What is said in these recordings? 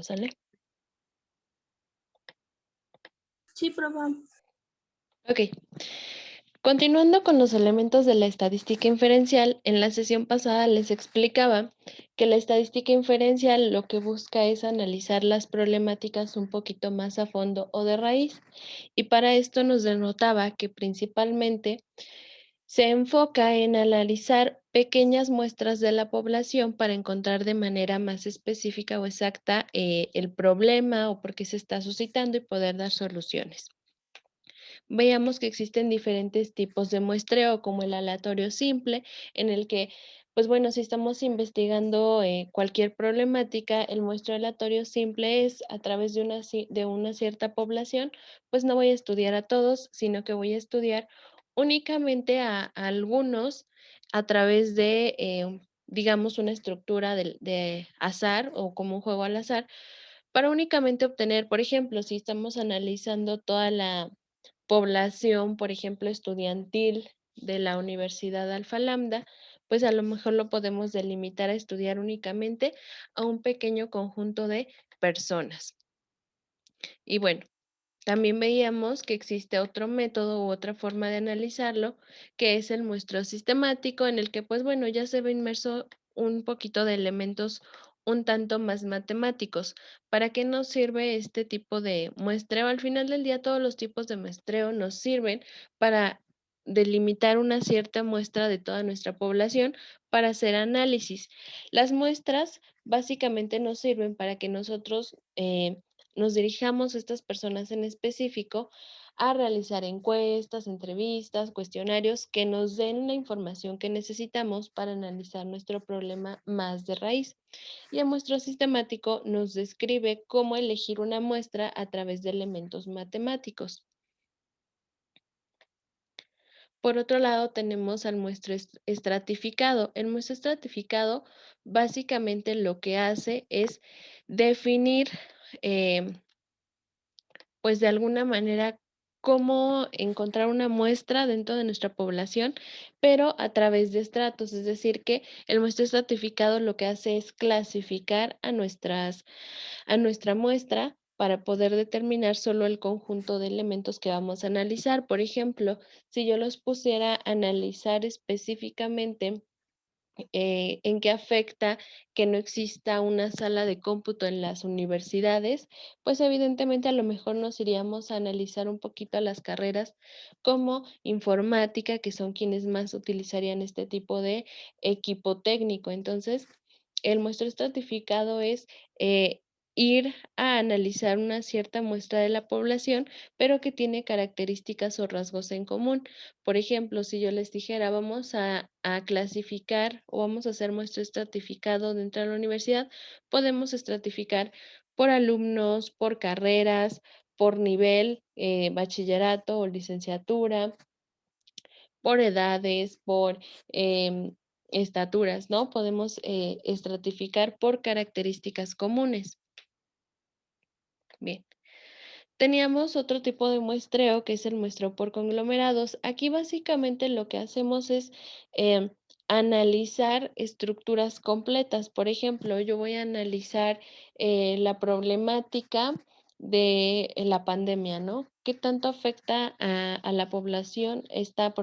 ¿sale? Sí, profe. Ok. Continuando con los elementos de la estadística inferencial, en la sesión pasada les explicaba que la estadística inferencial lo que busca es analizar las problemáticas un poquito más a fondo o de raíz, y para esto nos denotaba que principalmente se enfoca en analizar pequeñas muestras de la población para encontrar de manera más específica o exacta el problema o por qué se está suscitando y poder dar soluciones. Veíamos que existen diferentes tipos de muestreo, como el aleatorio simple, en el que, pues bueno, si estamos investigando cualquier problemática, el muestreo aleatorio simple es a través de de una cierta población, pues no voy a estudiar a todos, sino que voy a estudiar únicamente a algunos a través de, digamos, una estructura de azar o como un juego al azar, para únicamente obtener, por ejemplo, si estamos analizando toda la población, por ejemplo, estudiantil de la Universidad Alfa Lambda, pues a lo mejor lo podemos delimitar a estudiar únicamente a un pequeño conjunto de personas. Y bueno, también veíamos que existe otro método u otra forma de analizarlo, que es el muestreo sistemático, en el que, pues bueno, ya se ve inmerso un poquito de elementos un tanto más matemáticos. ¿Para qué nos sirve este tipo de muestreo? Al final del día, todos los tipos de muestreo nos sirven para delimitar una cierta muestra de toda nuestra población para hacer análisis. Las muestras básicamente nos sirven para que nosotros nos dirijamos a estas personas en específico a realizar encuestas, entrevistas, cuestionarios que nos den la información que necesitamos para analizar nuestro problema más de raíz. Y el muestreo sistemático nos describe cómo elegir una muestra a través de elementos matemáticos. Por otro lado, tenemos al muestreo estratificado. El muestreo estratificado básicamente lo que hace es definir em, pues, de alguna manera, cómo encontrar una muestra dentro de nuestra población, pero a través de estratos. Es decir, que el muestreo estratificado lo que hace es clasificar a nuestra muestra para poder determinar solo el conjunto de elementos que vamos a analizar. Por ejemplo, si yo los pusiera a analizar específicamente en qué afecta que no exista una sala de cómputo en las universidades, pues evidentemente a lo mejor nos iríamos a analizar un poquito las carreras como informática, que son quienes más utilizarían este tipo de equipo técnico. Entonces, el muestreo estratificado es ir a analizar una cierta muestra de la población, pero que tiene características o rasgos en común. Por ejemplo, si yo les dijera, vamos a clasificar o vamos a hacer muestro estratificado dentro de la universidad, podemos estratificar por alumnos, por carreras, por nivel, bachillerato o licenciatura, por edades, por estaturas, ¿no? Podemos estratificar por características comunes. Bien. Teníamos otro tipo de muestreo, que es el muestreo por conglomerados. Aquí básicamente lo que hacemos es em, analizar estructuras completas. Por ejemplo, yo voy a analizar la problemática de la pandemia, ¿no? ¿Qué tanto afecta a la población esta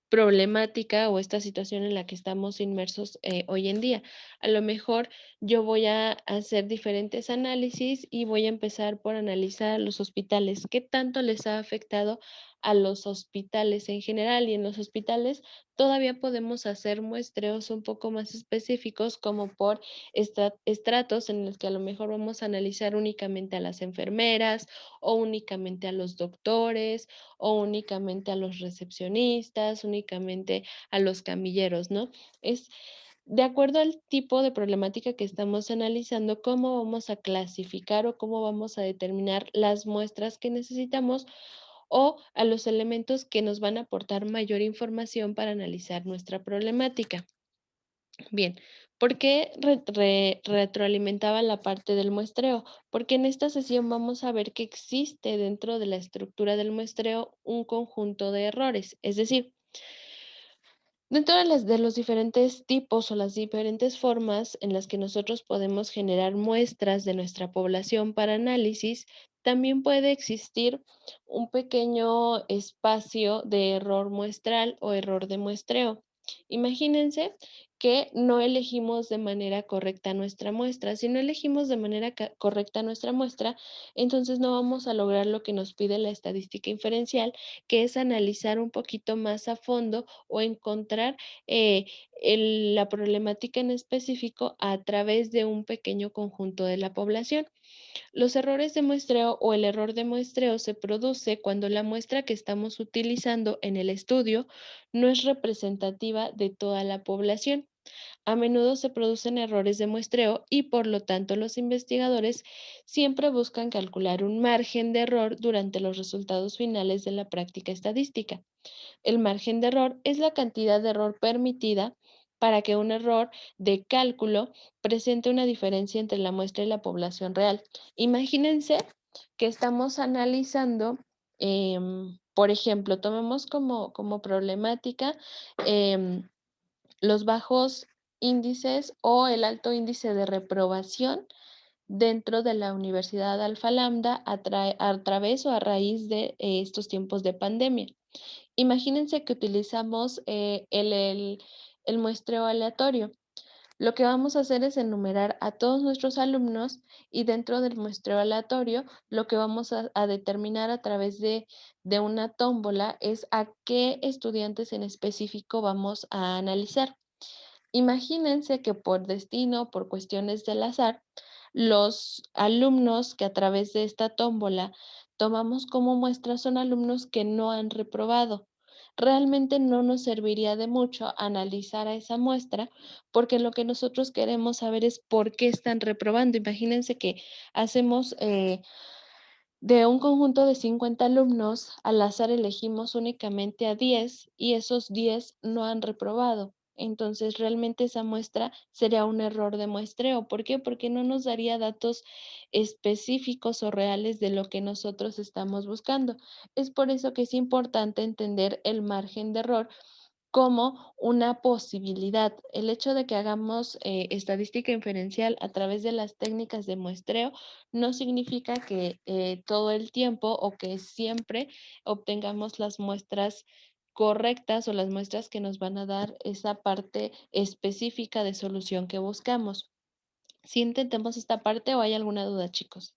problemática o esta situación en la que estamos inmersos hoy en día? A lo mejor yo voy a hacer diferentes análisis y voy a empezar por analizar los hospitales, qué tanto les ha afectado a los hospitales en general. Y en los hospitales todavía podemos hacer muestreos un poco más específicos, como por estratos en los que a lo mejor vamos a analizar únicamente a las enfermeras o únicamente a los doctores o únicamente a los recepcionistas, únicamente a los camilleros, ¿no? Es de acuerdo al tipo de problemática que estamos analizando, cómo vamos a clasificar o cómo vamos a determinar las muestras que necesitamos o a los elementos que nos van a aportar mayor información para analizar nuestra problemática. Bien, ¿por qué retroalimentaba la parte del muestreo? Porque en esta sesión vamos a ver que existe dentro de la estructura del muestreo un conjunto de errores. Es decir, Dentro de los diferentes tipos o las diferentes formas en las que nosotros podemos generar muestras de nuestra población para análisis, también puede existir un pequeño espacio de error muestral o error de muestreo. Imagínense que no elegimos de manera correcta nuestra muestra. Si no elegimos de manera correcta nuestra muestra, entonces no vamos a lograr lo que nos pide la estadística inferencial, que es analizar un poquito más a fondo o encontrar eh, la problemática en específico a través de un pequeño conjunto de la población. Los errores de muestreo o el error de muestreo se produce cuando la muestra que estamos utilizando en el estudio no es representativa de toda la población. A menudo se producen errores de muestreo y por lo tanto los investigadores siempre buscan calcular un margen de error durante los resultados finales de la práctica estadística. El margen de error es la cantidad de error permitida para que un error de cálculo presente una diferencia entre la muestra y la población real. Imagínense que estamos analizando, por ejemplo, tomemos como problemática em, los bajos índices o el alto índice de reprobación dentro de la Universidad Alfa Lambda a través o a raíz de estos tiempos de pandemia. Imagínense que utilizamos el muestreo aleatorio. Lo que vamos a hacer es enumerar a todos nuestros alumnos y dentro del muestreo aleatorio lo que vamos a determinar a través de una tómbola es a qué estudiantes en específico vamos a analizar. Imagínense que por destino, por cuestiones del azar, los alumnos que a través de esta tómbola tomamos como muestra son alumnos que no han reprobado. Realmente no nos serviría de mucho analizar a esa muestra porque lo que nosotros queremos saber es por qué están reprobando. Imagínense que hacemos de un conjunto de 50 alumnos, al azar elegimos únicamente a 10 y esos 10 no han reprobado. Entonces, realmente esa muestra sería un error de muestreo. ¿Por qué? Porque no nos daría datos específicos o reales de lo que nosotros estamos buscando. Es por eso que es importante entender el margen de error como una posibilidad. El hecho de que hagamos estadística inferencial a través de las técnicas de muestreo no significa que todo el tiempo o que siempre obtengamos las muestras correctas o las muestras que nos van a dar esa parte específica de solución que buscamos. Si entendemos esta parte o hay alguna duda, chicos.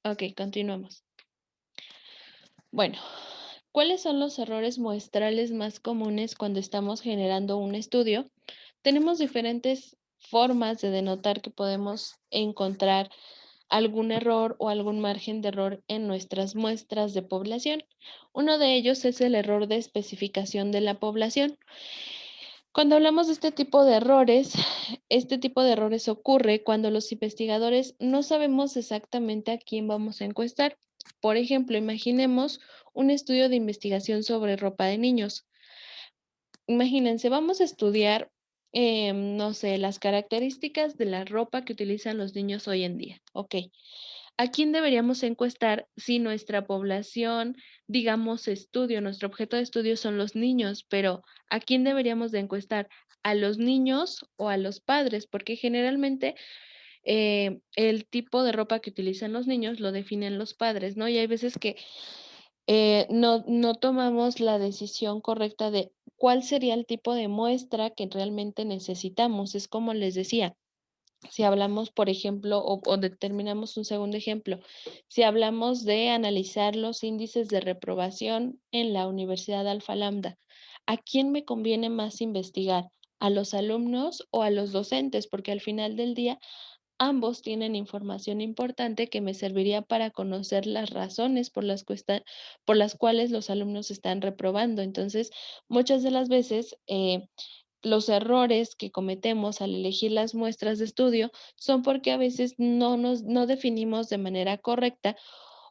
Ok, continuamos. Bueno, ¿cuáles son los errores muestrales más comunes cuando estamos generando un estudio? Tenemos diferentes formas de denotar que podemos encontrar algún error o algún margen de error en nuestras muestras de población. Uno de ellos es el error de especificación de la población. Cuando hablamos de este tipo de errores ocurre cuando los investigadores no sabemos exactamente a quién vamos a encuestar. Por ejemplo, imaginemos un estudio de investigación sobre ropa de niños. Imagínense, vamos a estudiar, no sé, las características de la ropa que utilizan los niños hoy en día. Ok. ¿A quién deberíamos encuestar si nuestra población, digamos, estudio, nuestro objeto de estudio son los niños, pero ¿a quién deberíamos de encuestar? ¿A los niños o a los padres? Porque generalmente el tipo de ropa que utilizan los niños lo definen los padres, ¿no? Y hay veces que no tomamos la decisión correcta de cuál sería el tipo de muestra que realmente necesitamos. Es como les decía, si hablamos, por ejemplo, o determinamos un segundo ejemplo, si hablamos de analizar los índices de reprobación en la Universidad Alfa Lambda, ¿a quién me conviene más investigar? ¿A los alumnos o a los docentes? Porque al final del día ambos tienen información importante que me serviría para conocer las razones por las cuales los alumnos están reprobando. Entonces, muchas de las veces, los errores que cometemos al elegir las muestras de estudio son porque a veces no definimos de manera correcta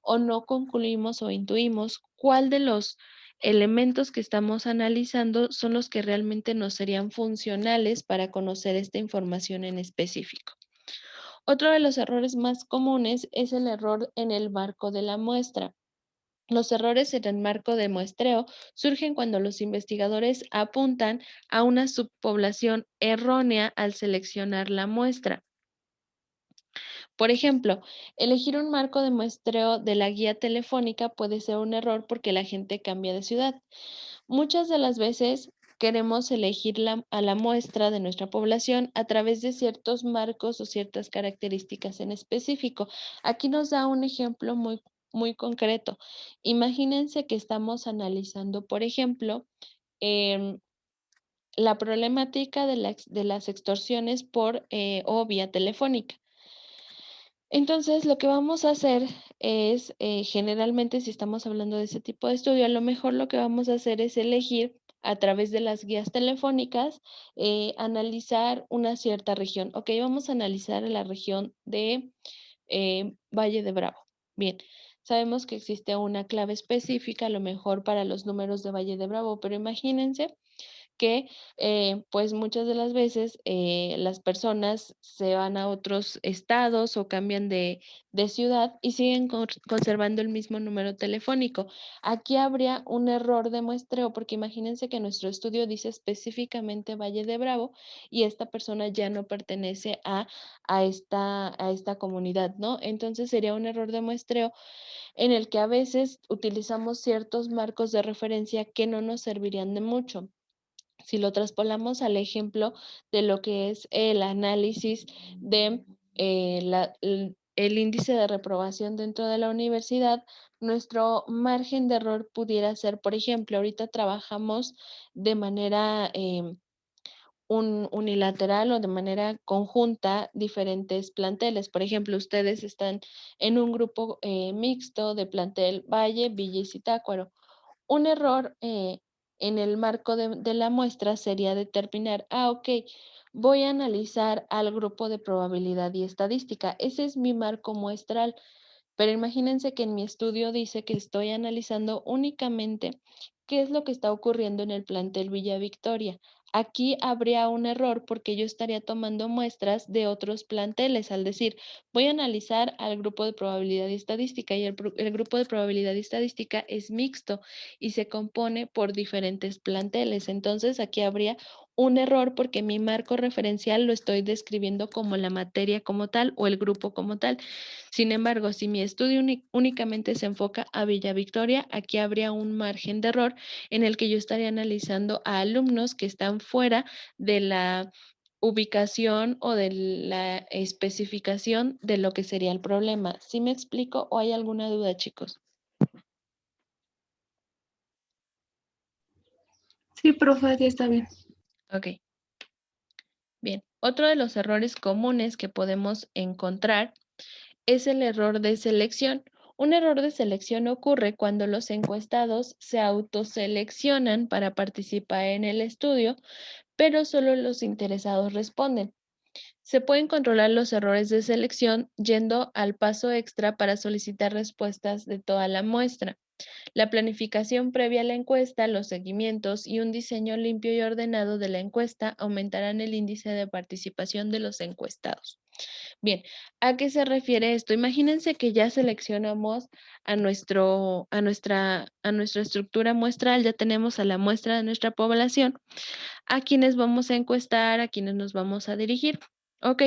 o no concluimos o intuimos cuál de los elementos que estamos analizando son los que realmente nos serían funcionales para conocer esta información en específico. Otro de los errores más comunes es el error en el marco de la muestra. Los errores en el marco de muestreo surgen cuando los investigadores apuntan a una subpoblación errónea al seleccionar la muestra. Por ejemplo, elegir un marco de muestreo de la guía telefónica puede ser un error porque la gente cambia de ciudad. Muchas de las veces queremos elegir a la muestra de nuestra población a través de ciertos marcos o ciertas características en específico. Aquí nos da un ejemplo muy concreto. Imagínense que estamos analizando, por ejemplo, em, la problemática de las extorsiones por o vía telefónica. Entonces, lo que vamos a hacer es, generalmente, si estamos hablando de ese tipo de estudio, a lo mejor lo que vamos a hacer es elegir a través de las guías telefónicas, analizar una cierta región. Ok, vamos a analizar la región de Valle de Bravo. Bien, sabemos que existe una clave específica, a lo mejor para los números de Valle de Bravo, pero imagínense que, pues, muchas de las veces, las personas se van a otros estados o cambian de ciudad y siguen conservando el mismo número telefónico. Aquí habría un error de muestreo, porque imagínense que nuestro estudio dice específicamente Valle de Bravo y esta persona ya no pertenece a esta comunidad, ¿no? Entonces, sería un error de muestreo en el que a veces utilizamos ciertos marcos de referencia que no nos servirían de mucho. Si lo traspolamos al ejemplo de lo que es el análisis de el índice de reprobación dentro de la universidad, nuestro margen de error pudiera ser, por ejemplo, ahorita trabajamos de manera unilateral o de manera conjunta diferentes planteles. Por ejemplo, ustedes están en un grupo mixto de plantel Valle, Villa y Zitácuaro. Un error en el marco de la muestra sería determinar, ok, voy a analizar al grupo de probabilidad y estadística. Ese es mi marco muestral. Pero imagínense que en mi estudio dice que estoy analizando únicamente qué es lo que está ocurriendo en el plantel Villa Victoria. Aquí habría un error porque yo estaría tomando muestras de otros planteles, al decir, voy a analizar al grupo de probabilidad y estadística y el grupo de probabilidad y estadística es mixto y se compone por diferentes planteles. Entonces aquí habría un error porque mi marco referencial lo estoy describiendo como la materia como tal o el grupo como tal. Sin embargo, si mi estudio únicamente se enfoca a Villa Victoria, aquí habría un margen de error en el que yo estaría analizando a alumnos que están fuera de la ubicación o de la especificación de lo que sería el problema. ¿Sí me explico o hay alguna duda, chicos? Sí, profe, ya está bien. Ok, bien. Otro de los errores comunes que podemos encontrar es el error de selección. Un error de selección ocurre cuando los encuestados se autoseleccionan para participar en el estudio, pero solo los interesados responden. Se pueden controlar los errores de selección yendo al paso extra para solicitar respuestas de toda la muestra. La planificación previa a la encuesta, los seguimientos y un diseño limpio y ordenado de la encuesta aumentarán el índice de participación de los encuestados. Bien, ¿a qué se refiere esto? Imagínense que ya seleccionamos a nuestra estructura muestral, ya tenemos a la muestra de nuestra población, a quienes vamos a encuestar, a quienes nos vamos a dirigir. Ok,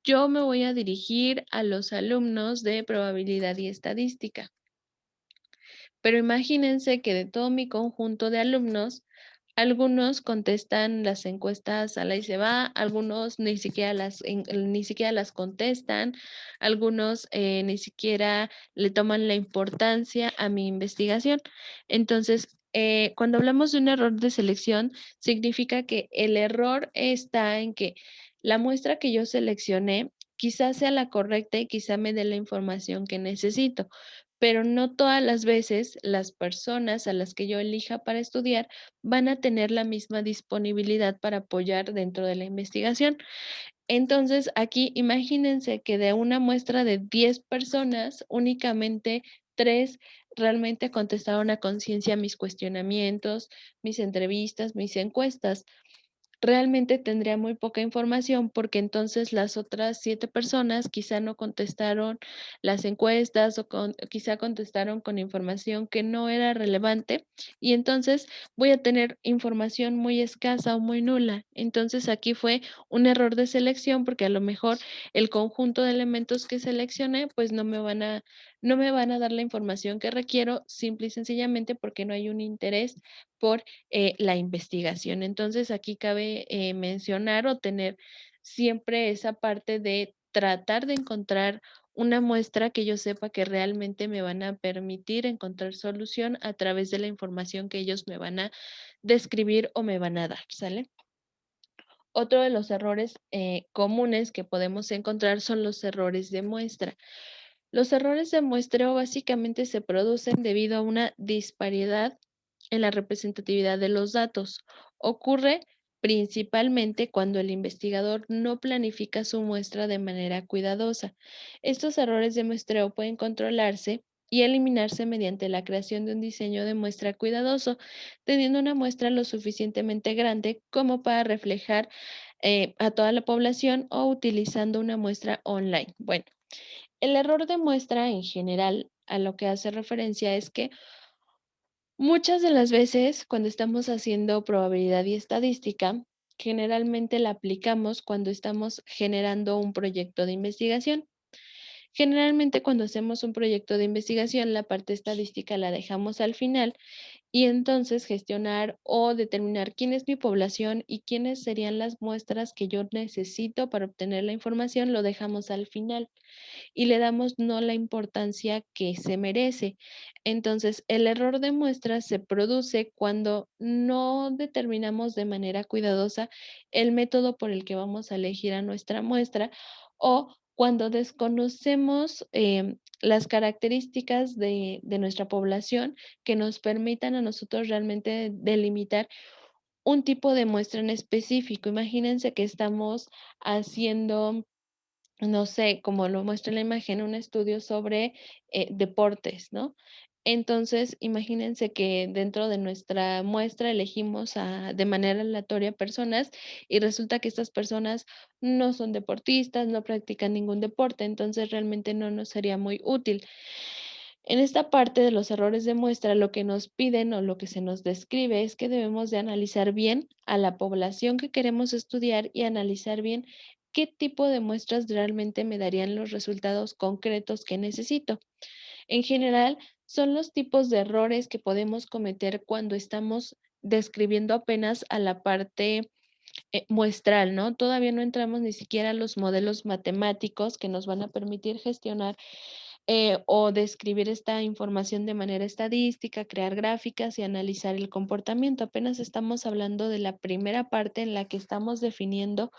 yo me voy a dirigir a los alumnos de probabilidad y estadística. Pero imagínense que de todo mi conjunto de alumnos, algunos contestan las encuestas a la y se va, algunos ni siquiera las contestan, algunos ni siquiera le toman la importancia a mi investigación. Entonces, cuando hablamos de un error de selección, significa que el error está en que la muestra que yo seleccioné quizás sea la correcta y quizá me dé la información que necesito, pero no todas las veces las personas a las que yo elija para estudiar van a tener la misma disponibilidad para apoyar dentro de la investigación. Entonces, aquí imagínense que de una muestra de 10 personas, únicamente 3 realmente contestaron a conciencia mis cuestionamientos, mis entrevistas, mis encuestas. Realmente tendría muy poca información, porque entonces las otras 7 personas quizá no contestaron las encuestas quizá contestaron con información que no era relevante, y entonces voy a tener información muy escasa o muy nula. Entonces, aquí fue un error de selección, porque a lo mejor el conjunto de elementos que seleccioné, pues no me van a dar la información que requiero, simple y sencillamente porque no hay un interés por la investigación. Entonces, aquí cabe mencionar o tener siempre esa parte de tratar de encontrar una muestra que yo sepa que realmente me van a permitir encontrar solución a través de la información que ellos me van a describir o me van a dar, ¿sale? Otro de los errores comunes que podemos encontrar son los errores de muestra. Los errores de muestreo básicamente se producen debido a una disparidad en la representatividad de los datos. Ocurre principalmente cuando el investigador no planifica su muestra de manera cuidadosa. Estos errores de muestreo pueden controlarse y eliminarse mediante la creación de un diseño de muestra cuidadoso, teniendo una muestra lo suficientemente grande como para reflejar a toda la población o utilizando una muestra online. Bueno, el error de muestra en general a lo que hace referencia es que muchas de las veces cuando estamos haciendo probabilidad y estadística, generalmente la aplicamos cuando estamos generando un proyecto de investigación. Generalmente cuando hacemos un proyecto de investigación, la parte estadística la dejamos al final y entonces gestionar o determinar quién es mi población y quiénes serían las muestras que yo necesito para obtener la información, lo dejamos al final y le damos no la importancia que se merece. Entonces, el error de muestra se produce cuando no determinamos de manera cuidadosa el método por el que vamos a elegir a nuestra muestra o cuando desconocemos las características de nuestra población que nos permitan a nosotros realmente delimitar un tipo de muestra en específico. Imagínense que estamos haciendo, no sé, como lo muestra la imagen, un estudio sobre deportes, ¿no? Entonces, imagínense que dentro de nuestra muestra elegimos de manera aleatoria personas y resulta que estas personas no son deportistas, no practican ningún deporte, entonces realmente no nos sería muy útil. En esta parte de los errores de muestra, lo que nos piden o lo que se nos describe es que debemos de analizar bien a la población que queremos estudiar y analizar bien qué tipo de muestras realmente me darían los resultados concretos que necesito. En general, son los tipos de errores que podemos cometer cuando estamos describiendo apenas a la parte muestral, ¿no? Todavía no entramos ni siquiera a los modelos matemáticos que nos van a permitir gestionar o describir esta información de manera estadística, crear gráficas y analizar el comportamiento. Apenas estamos hablando de la primera parte en la que estamos definiendo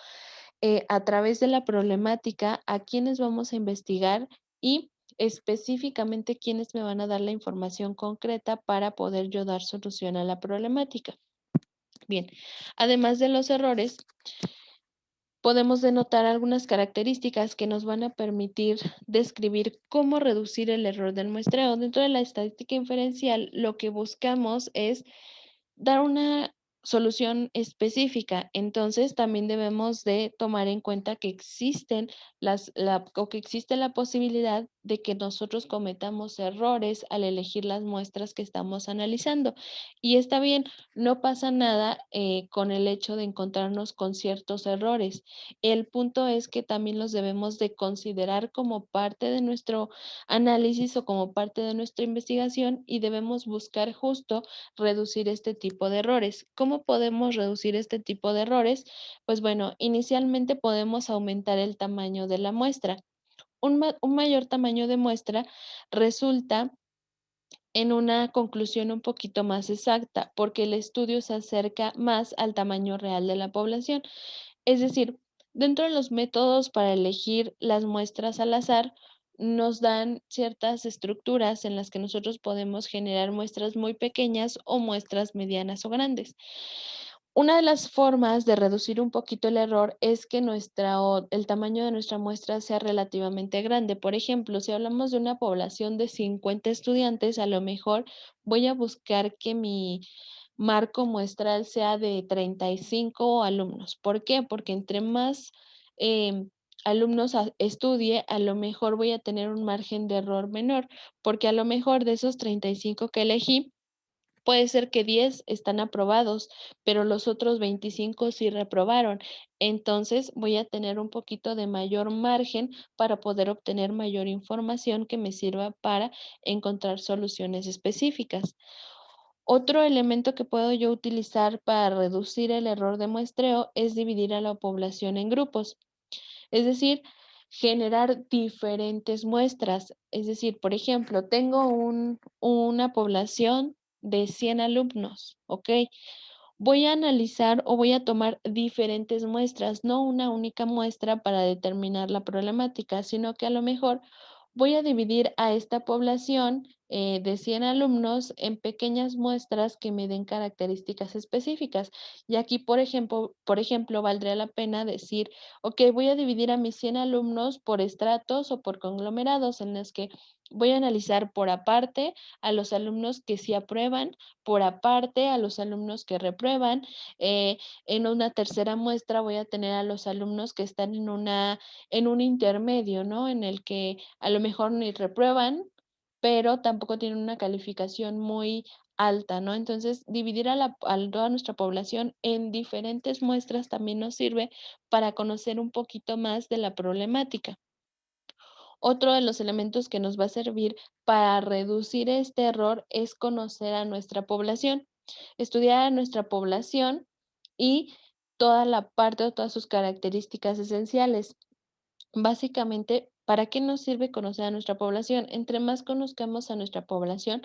a través de la problemática a quiénes vamos a investigar y específicamente quiénes me van a dar la información concreta para poder yo dar solución a la problemática. Bien, además de los errores, podemos denotar algunas características que nos van a permitir describir cómo reducir el error del muestreo. Dentro de la estadística inferencial, lo que buscamos es dar una solución específica. Entonces, también debemos de tomar en cuenta que existen o que existe la posibilidad de que nosotros cometamos errores al elegir las muestras que estamos analizando. Y está bien, no pasa nada con el hecho de encontrarnos con ciertos errores. El punto es que también los debemos de considerar como parte de nuestro análisis o como parte de nuestra investigación y debemos buscar justo reducir este tipo de errores. ¿Cómo podemos reducir este tipo de errores? Pues bueno, inicialmente podemos aumentar el tamaño de la muestra. Un mayor tamaño de muestra resulta en una conclusión un poquito más exacta, porque el estudio se acerca más al tamaño real de la población. Es decir, dentro de los métodos para elegir las muestras al azar, nos dan ciertas estructuras en las que nosotros podemos generar muestras muy pequeñas o muestras medianas o grandes. Una de las formas de reducir un poquito el error es que el tamaño de nuestra muestra sea relativamente grande. Por ejemplo, si hablamos de una población de 50 estudiantes, a lo mejor voy a buscar que mi marco muestral sea de 35 alumnos. ¿Por qué? Porque entre más alumnos estudie, a lo mejor voy a tener un margen de error menor, porque a lo mejor de esos 35 que elegí, puede ser que 10 están aprobados, pero los otros 25 sí reprobaron. Entonces, voy a tener un poquito de mayor margen para poder obtener mayor información que me sirva para encontrar soluciones específicas. Otro elemento que puedo yo utilizar para reducir el error de muestreo es dividir a la población en grupos. Es decir, generar diferentes muestras. Es decir, por ejemplo, tengo una población de 100 alumnos, ¿ok? Voy a analizar o voy a tomar diferentes muestras, no una única muestra para determinar la problemática, sino que a lo mejor voy a dividir a esta población de 100 alumnos en pequeñas muestras que me den características específicas. Y aquí, por ejemplo, valdría la pena decir, ok, voy a dividir a mis 100 alumnos por estratos o por conglomerados en los que voy a analizar por aparte a los alumnos que sí aprueban, por aparte a los alumnos que reprueban. En una tercera muestra voy a tener a los alumnos que están en un intermedio, ¿no? En el que a lo mejor ni reprueban, pero tampoco tienen una calificación muy alta, ¿no? Entonces, dividir a toda nuestra población en diferentes muestras también nos sirve para conocer un poquito más de la problemática. Otro de los elementos que nos va a servir para reducir este error es conocer a nuestra población, estudiar a nuestra población y toda la parte o todas sus características esenciales. Básicamente, ¿para qué nos sirve conocer a nuestra población? Entre más conozcamos a nuestra población,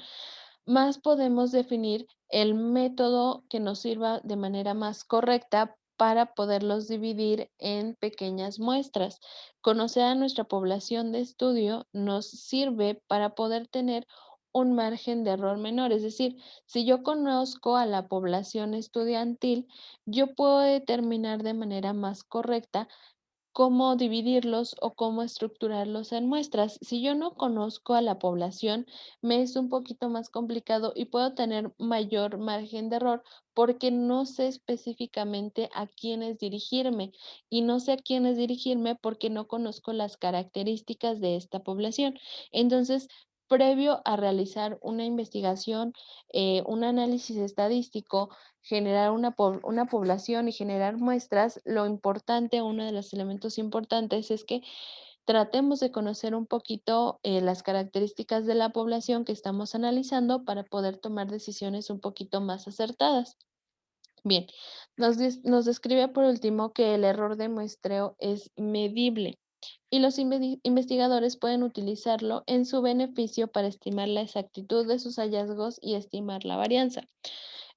más podemos definir el método que nos sirva de manera más correcta para poderlos dividir en pequeñas muestras. Conocer a nuestra población de estudio nos sirve para poder tener un margen de error menor. Es decir, si yo conozco a la población estudiantil, yo puedo determinar de manera más correcta cómo dividirlos o cómo estructurarlos en muestras. Si yo no conozco a la población, me es un poquito más complicado y puedo tener mayor margen de error porque no sé específicamente a quiénes dirigirme y no sé a quiénes dirigirme porque no conozco las características de esta población. Entonces, previo a realizar una investigación, un análisis estadístico, generar una población y generar muestras, lo importante, uno de los elementos importantes es que tratemos de conocer un poquito las características de la población que estamos analizando para poder tomar decisiones un poquito más acertadas. Bien, nos describe por último que el error de muestreo es medible y los investigadores pueden utilizarlo en su beneficio para estimar la exactitud de sus hallazgos y estimar la varianza.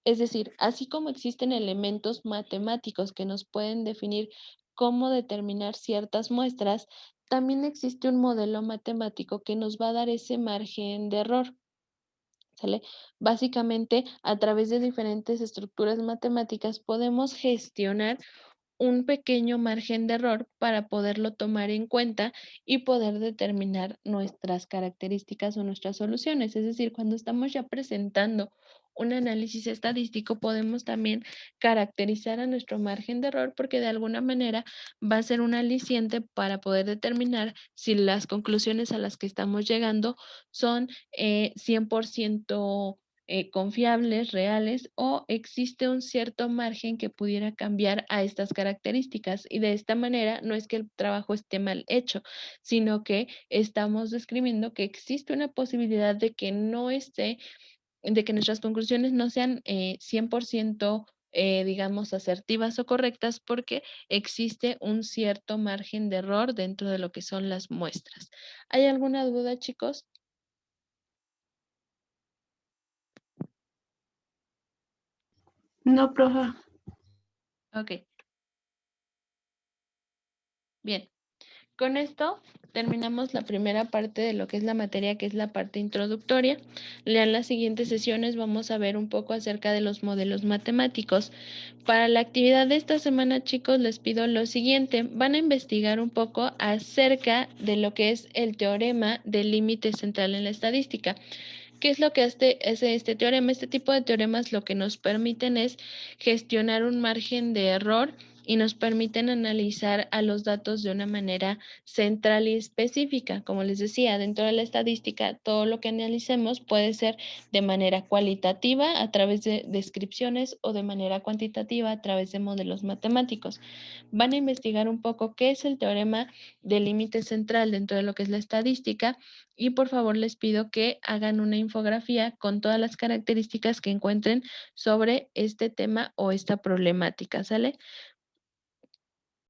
Es decir, así como existen elementos matemáticos que nos pueden definir cómo determinar ciertas muestras, también existe un modelo matemático que nos va a dar ese margen de error. ¿Sale? Básicamente, a través de diferentes estructuras matemáticas podemos gestionar un pequeño margen de error para poderlo tomar en cuenta y poder determinar nuestras características o nuestras soluciones. Es decir, cuando estamos ya presentando un análisis estadístico, podemos también caracterizar a nuestro margen de error porque de alguna manera va a ser un aliciente para poder determinar si las conclusiones a las que estamos llegando son 100% confiables, reales, o existe un cierto margen que pudiera cambiar a estas características. Y de esta manera no es que el trabajo esté mal hecho, sino que estamos describiendo que existe una posibilidad de que no esté, de que nuestras conclusiones no sean 100%, digamos, asertivas o correctas, porque existe un cierto margen de error dentro de lo que son las muestras. ¿Hay alguna duda, chicos? No, profe. Ok, bien. Con esto terminamos la primera parte de lo que es la materia, que es la parte introductoria. En las siguientes sesiones vamos a ver un poco acerca de los modelos matemáticos. Para la actividad de esta semana, chicos, les pido lo siguiente. Van a investigar un poco acerca de lo que es el teorema del límite central en la estadística. ¿Qué es lo que hace este teorema? Este tipo de teoremas lo que nos permiten es gestionar un margen de error y nos permiten analizar a los datos de una manera central y específica. Como les decía, dentro de la estadística, todo lo que analicemos puede ser de manera cualitativa a través de descripciones o de manera cuantitativa a través de modelos matemáticos. Van a investigar un poco qué es el teorema del límite central dentro de lo que es la estadística y por favor les pido que hagan una infografía con todas las características que encuentren sobre este tema o esta problemática, ¿sale?